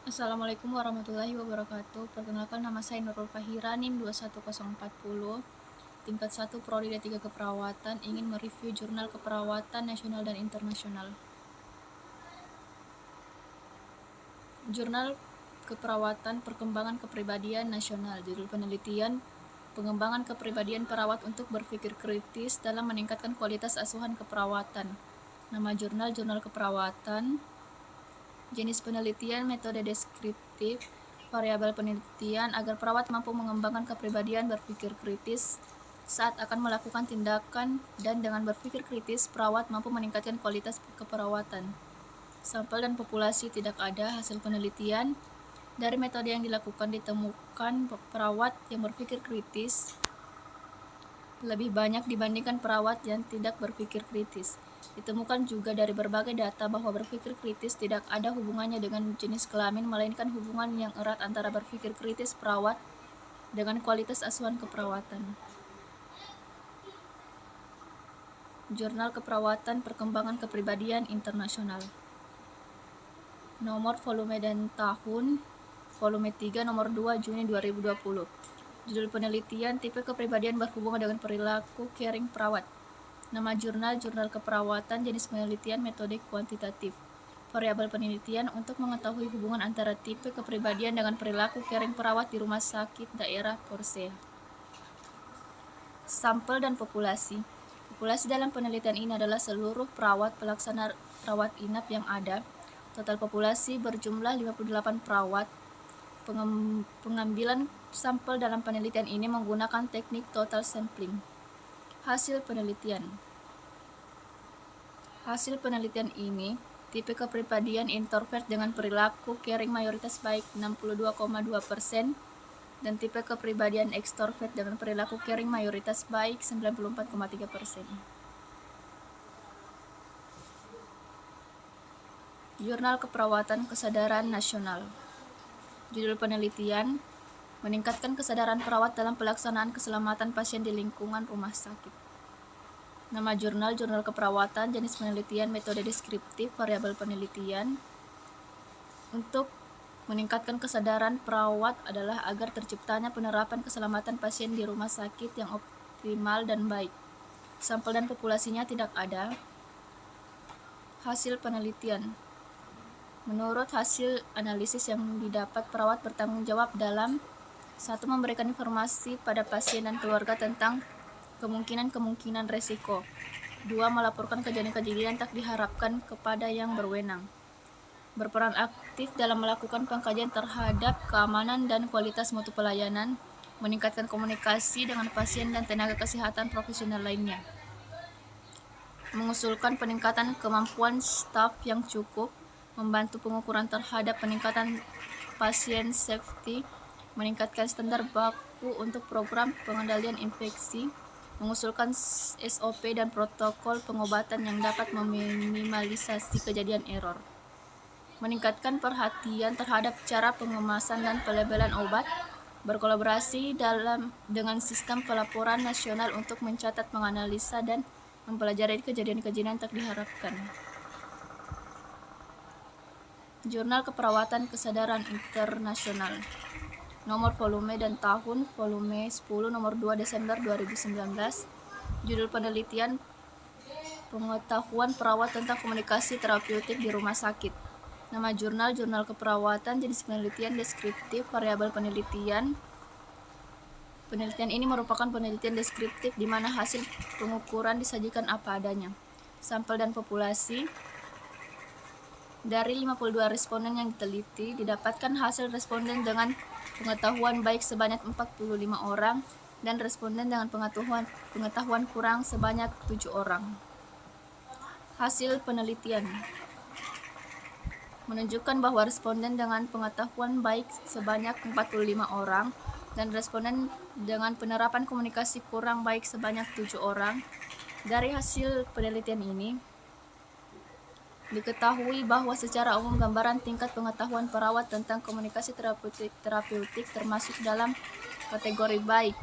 Assalamualaikum warahmatullahi wabarakatuh. Perkenalkan, nama saya Nurul Fahira, NIM 21040, tingkat 1 Prodi D3 Keperawatan, ingin mereview jurnal keperawatan nasional dan internasional. Jurnal Keperawatan Perkembangan Kepribadian Nasional. Judul penelitian: pengembangan kepribadian perawat untuk berpikir kritis dalam meningkatkan kualitas asuhan keperawatan. Nama jurnal: Jurnal Keperawatan. Jenis penelitian: metode deskriptif. Variabel penelitian: agar perawat mampu mengembangkan kepribadian berpikir kritis saat akan melakukan tindakan, dan dengan berpikir kritis, perawat mampu meningkatkan kualitas keperawatan. Sampel dan populasi tidak ada. Hasil penelitian: dari metode yang dilakukan ditemukan perawat yang berpikir kritis lebih banyak dibandingkan perawat yang tidak berpikir kritis. Ditemukan juga dari berbagai data bahwa berpikir kritis tidak ada hubungannya dengan jenis kelamin, melainkan hubungan yang erat antara berpikir kritis perawat dengan kualitas asuhan keperawatan. Jurnal Keperawatan Perkembangan Kepribadian Internasional. Nomor, volume, dan tahun: volume 3, nomor 2, Juni 2020. Judul penelitian: tipe kepribadian berhubungan dengan perilaku caring perawat. Nama jurnal: Jurnal Keperawatan. Jenis penelitian: metode kuantitatif. Variabel penelitian: untuk mengetahui hubungan antara tipe kepribadian dengan perilaku caring perawat di rumah sakit daerah Porsea. Sampel dan populasi. Populasi dalam penelitian ini adalah seluruh perawat pelaksana rawat inap yang ada. Total populasi berjumlah 58 perawat. Pengambilan sampel dalam penelitian ini menggunakan teknik total sampling. Hasil penelitian. Hasil penelitian ini: tipe kepribadian introvert dengan perilaku caring mayoritas baik 62,2%, dan tipe kepribadian ekstrovert dengan perilaku caring mayoritas baik 94,3%. Jurnal Keperawatan Kesadaran Nasional. Judul penelitian: meningkatkan kesadaran perawat dalam pelaksanaan keselamatan pasien di lingkungan rumah sakit. Nama jurnal: Jurnal Keperawatan. Jenis penelitian: metode deskriptif. Variabel penelitian: untuk meningkatkan kesadaran perawat adalah agar terciptanya penerapan keselamatan pasien di rumah sakit yang optimal dan baik. Sampel dan populasinya tidak ada. Hasil penelitian. Menurut hasil analisis yang didapat, perawat bertanggung jawab dalam: 1. Memberikan informasi pada pasien dan keluarga tentang kemungkinan resiko. 2. Melaporkan kejadian-kejadian tak diharapkan kepada yang berwenang. Berperan aktif dalam melakukan pengkajian terhadap keamanan dan kualitas mutu pelayanan, meningkatkan komunikasi dengan pasien dan tenaga kesehatan profesional lainnya. Mengusulkan peningkatan kemampuan staf yang cukup, membantu pengukuran terhadap peningkatan pasien safety, meningkatkan standar baku untuk program pengendalian infeksi, mengusulkan SOP dan protokol pengobatan yang dapat meminimalisasi kejadian error, meningkatkan perhatian terhadap cara pengemasan dan pelabelan obat, berkolaborasi dengan sistem pelaporan nasional untuk mencatat, menganalisa, dan mempelajari kejadian-kejadian tak diharapkan. Jurnal Keperawatan Kesadaran Internasional. Nomor, volume, dan tahun: volume 10, nomor 2, Desember 2019. Judul penelitian: pengetahuan perawat tentang komunikasi terapeutik di rumah sakit. Nama jurnal: Jurnal Keperawatan. Jenis penelitian: deskriptif. Variabel penelitian: penelitian ini merupakan penelitian deskriptif di mana hasil pengukuran disajikan apa adanya. Sampel dan populasi: dari 52 responden yang diteliti, didapatkan hasil responden dengan pengetahuan baik sebanyak 45 orang dan responden dengan pengetahuan kurang sebanyak 7 orang. Hasil penelitian menunjukkan bahwa responden dengan pengetahuan baik sebanyak 45 orang dan responden dengan penerapan komunikasi kurang baik sebanyak 7 orang. Dari hasil penelitian ini diketahui bahwa secara umum gambaran tingkat pengetahuan perawat tentang komunikasi terapeutik termasuk dalam kategori baik.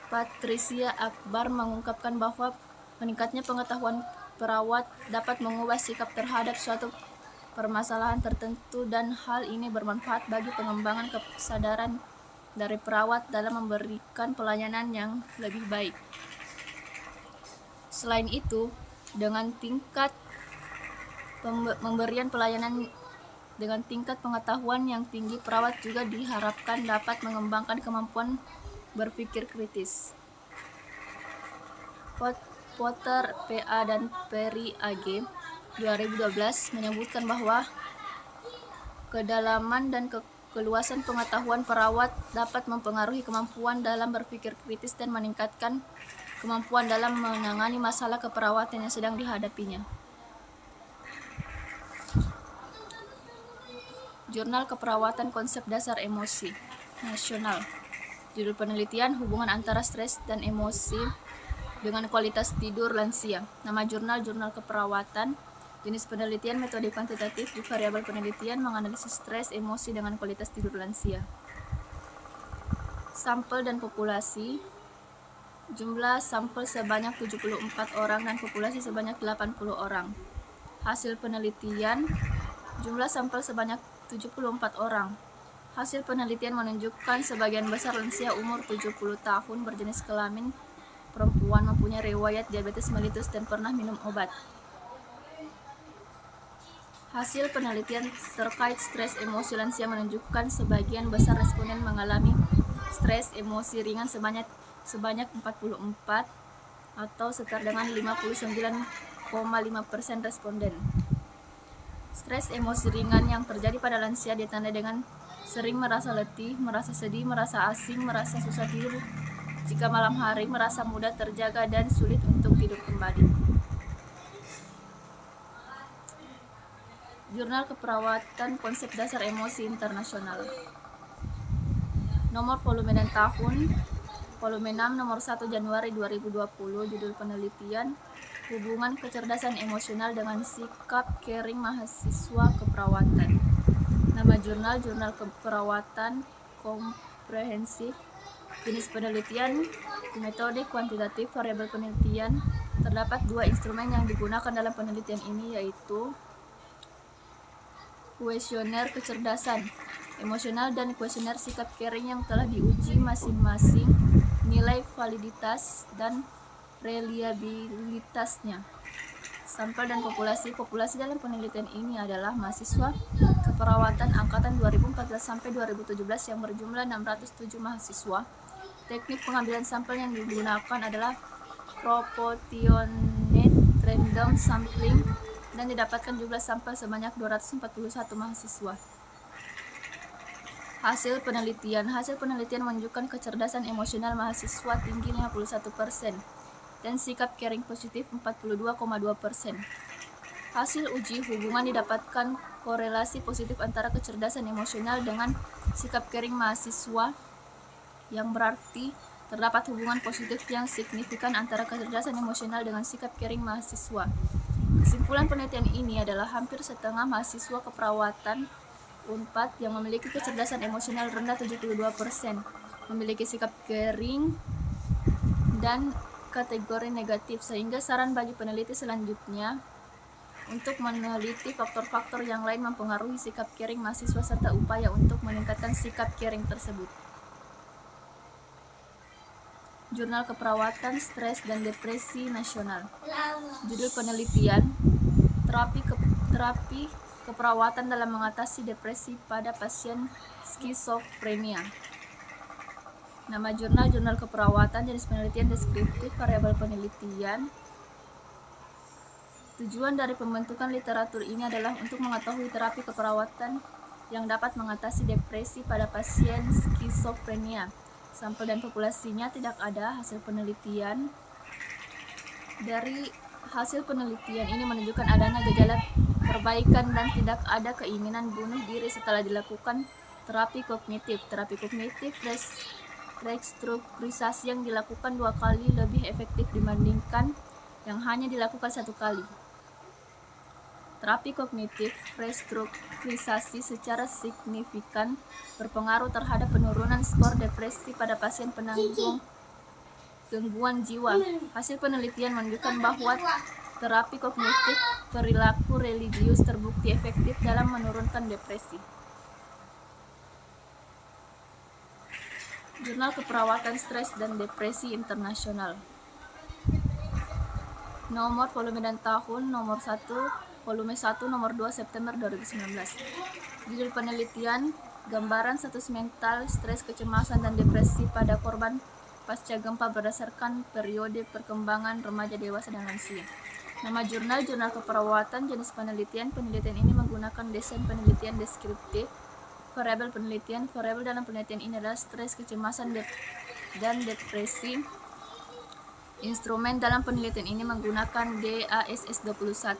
Patricia Akbar mengungkapkan bahwa meningkatnya pengetahuan perawat dapat mengubah sikap terhadap suatu permasalahan tertentu dan hal ini bermanfaat bagi pengembangan kesadaran dari perawat dalam memberikan pelayanan yang lebih baik. Selain itu, dengan tingkat pemberian pelayanan dengan tingkat pengetahuan yang tinggi, perawat juga diharapkan dapat mengembangkan kemampuan berpikir kritis. Potter, PA, dan Perry AG 2012 menyebutkan bahwa kedalaman dan keluasan pengetahuan perawat dapat mempengaruhi kemampuan dalam berpikir kritis dan meningkatkan kemampuan dalam menangani masalah keperawatan yang sedang dihadapinya. Jurnal Keperawatan Konsep Dasar Emosi Nasional. Judul penelitian, hubungan antara stres dan emosi dengan kualitas tidur lansia. Nama jurnal, Jurnal Keperawatan. Jenis penelitian, metode kuantitatif di variabel penelitian, menganalisis stres, emosi dengan kualitas tidur lansia. Sampel dan populasi. Jumlah sampel sebanyak 74 orang dan populasi sebanyak 80 orang. Hasil penelitian, jumlah sampel sebanyak 74 orang. Hasil penelitian menunjukkan sebagian besar lansia umur 70 tahun berjenis kelamin perempuan mempunyai riwayat diabetes mellitus dan pernah minum obat. Hasil penelitian terkait stres emosi lansia menunjukkan sebagian besar responden mengalami stres emosi ringan sebanyak 44 atau setara dengan 59,5% responden. Stres emosi ringan yang terjadi pada lansia ditandai dengan sering merasa letih, merasa sedih, merasa asing, merasa susah tidur jika malam hari, merasa mudah terjaga dan sulit untuk tidur kembali. Jurnal Keperawatan Konsep Dasar Emosi Internasional. Nomor volume dan tahun. Volume 6 nomor 1 Januari 2020. Judul penelitian, hubungan kecerdasan emosional dengan sikap caring mahasiswa keperawatan. Nama jurnal, Jurnal Keperawatan Komprehensif. Jenis penelitian, metode kuantitatif variabel penelitian. Terdapat dua instrumen yang digunakan dalam penelitian ini, yaitu kuesioner kecerdasan emosional dan kuesioner sikap caring yang telah diuji masing-masing nilai validitas dan reliabilitasnya. Sampel dan populasi. Populasi dalam penelitian ini adalah mahasiswa keperawatan angkatan 2014 sampai 2017 yang berjumlah 607 mahasiswa. Teknik pengambilan sampel yang digunakan adalah proportionate random sampling dan didapatkan jumlah sampel sebanyak 241 mahasiswa. Hasil penelitian menunjukkan kecerdasan emosional mahasiswa tinggi 51% dan sikap caring positif 42,2%. Hasil uji hubungan didapatkan korelasi positif antara kecerdasan emosional dengan sikap caring mahasiswa, yang berarti terdapat hubungan positif yang signifikan antara kecerdasan emosional dengan sikap caring mahasiswa. Kesimpulan penelitian ini adalah hampir setengah mahasiswa keperawatan UNPAD yang memiliki kecerdasan emosional rendah 72% memiliki sikap caring dan kategori negatif, sehingga saran bagi peneliti selanjutnya untuk meneliti faktor-faktor yang lain mempengaruhi sikap caring mahasiswa serta upaya untuk meningkatkan sikap caring tersebut. Jurnal Keperawatan Stres dan Depresi Nasional. Judul penelitian, terapi keperawatan dalam mengatasi depresi pada pasien skizofrenia. Nama jurnal, Jurnal Keperawatan, jenis penelitian deskriptif, variabel penelitian. Tujuan dari pembentukan literatur ini adalah untuk mengetahui terapi keperawatan yang dapat mengatasi depresi pada pasien skizofrenia. Sampel dan populasinya tidak ada. Hasil penelitian. Dari hasil penelitian ini menunjukkan adanya gejala perbaikan dan tidak ada keinginan bunuh diri setelah dilakukan terapi kognitif. Terapi kognitif restrukturisasi yang dilakukan 2 kali lebih efektif dibandingkan yang hanya dilakukan 1 kali. Terapi kognitif restrukturisasi secara signifikan berpengaruh terhadap penurunan skor depresi pada pasien penanggung gangguan jiwa. Hasil penelitian menunjukkan bahwa terapi kognitif perilaku religius terbukti efektif dalam menurunkan depresi. Jurnal Keperawatan Stres dan Depresi Internasional. Nomor, volume dan tahun, nomor 1, volume 1, nomor 2 September 2019. Judul penelitian, gambaran status mental, stres, kecemasan, dan depresi pada korban pasca gempa berdasarkan periode perkembangan remaja, dewasa, dan lansia. Nama jurnal, Jurnal Keperawatan. Jenis penelitian, penelitian ini menggunakan desain penelitian deskriptif. Variabel penelitian, variabel dalam penelitian ini adalah stres, kecemasan, dan depresi. Instrumen dalam penelitian ini menggunakan DASS-21.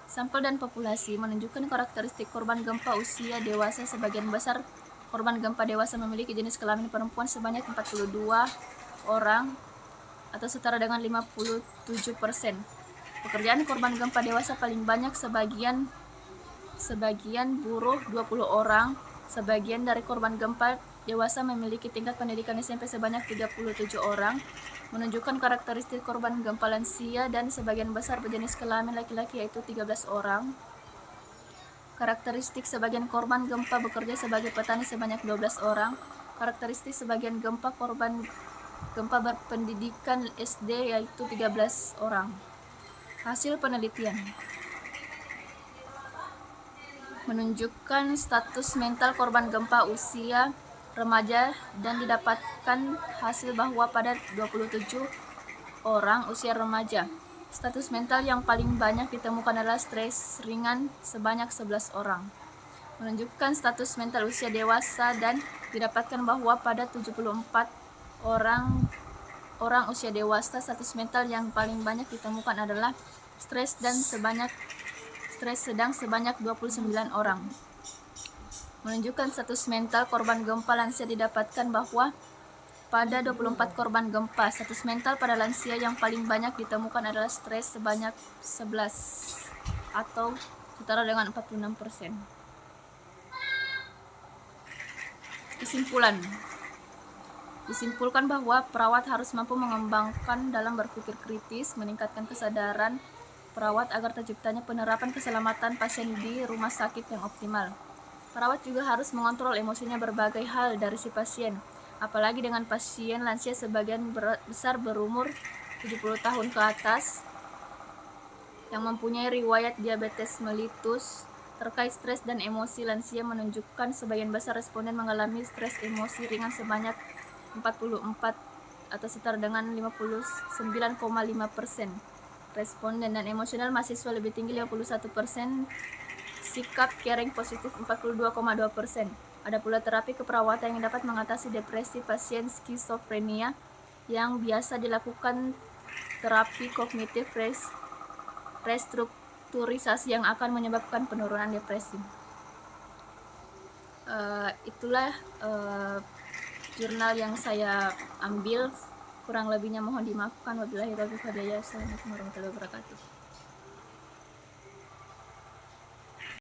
Sampel dan populasi menunjukkan karakteristik korban gempa usia dewasa. Sebagian besar korban gempa dewasa memiliki jenis kelamin perempuan sebanyak 42 orang atau setara dengan 57%. Pekerjaan korban gempa dewasa paling banyak sebagian buruh 20 orang. Sebagian dari korban gempa dewasa memiliki tingkat pendidikan SMP sebanyak 37 orang. Menunjukkan karakteristik korban gempa lansia dan sebagian besar berjenis kelamin laki-laki yaitu 13 orang. Karakteristik sebagian korban gempa bekerja sebagai petani sebanyak 12 orang. Karakteristik sebagian korban gempa berpendidikan SD yaitu 13 orang. Hasil penelitian menunjukkan status mental korban gempa usia remaja dan didapatkan hasil bahwa pada 27 orang usia remaja, status mental yang paling banyak ditemukan adalah stres ringan sebanyak 11 orang. Menunjukkan status mental usia dewasa dan didapatkan bahwa pada 74 orang usia dewasa, status mental yang paling banyak ditemukan adalah stres sedang sebanyak 29 orang. Menunjukkan status mental korban gempa lansia didapatkan bahwa pada 24 korban gempa, status mental pada lansia yang paling banyak ditemukan adalah stres sebanyak 11 atau setara dengan 46%. Kesimpulan. Disimpulkan bahwa perawat harus mampu mengembangkan dalam berpikir kritis, meningkatkan kesadaran perawat agar terciptanya penerapan keselamatan pasien di rumah sakit yang optimal. Perawat juga harus mengontrol emosinya berbagai hal dari si pasien, apalagi dengan pasien lansia sebagian besar berumur 70 tahun ke atas yang mempunyai riwayat diabetes mellitus. Terkait stres dan emosi, lansia menunjukkan sebagian besar responden mengalami stres emosi ringan sebanyak 44 atau setara dengan 59,5% responden, dan emosional mahasiswa lebih tinggi 51%, sikap caring positif 42,2%. Ada pula terapi keperawatan yang dapat mengatasi depresi pasien skizofrenia yang biasa dilakukan terapi kognitif restrukturisasi yang akan menyebabkan penurunan depresi. Itulah jurnal yang saya ambil. Kurang lebihnya mohon dimaafkan. Wabillahi taufiq wal hidayah. Assalamualaikum warahmatullahi wabarakatuh.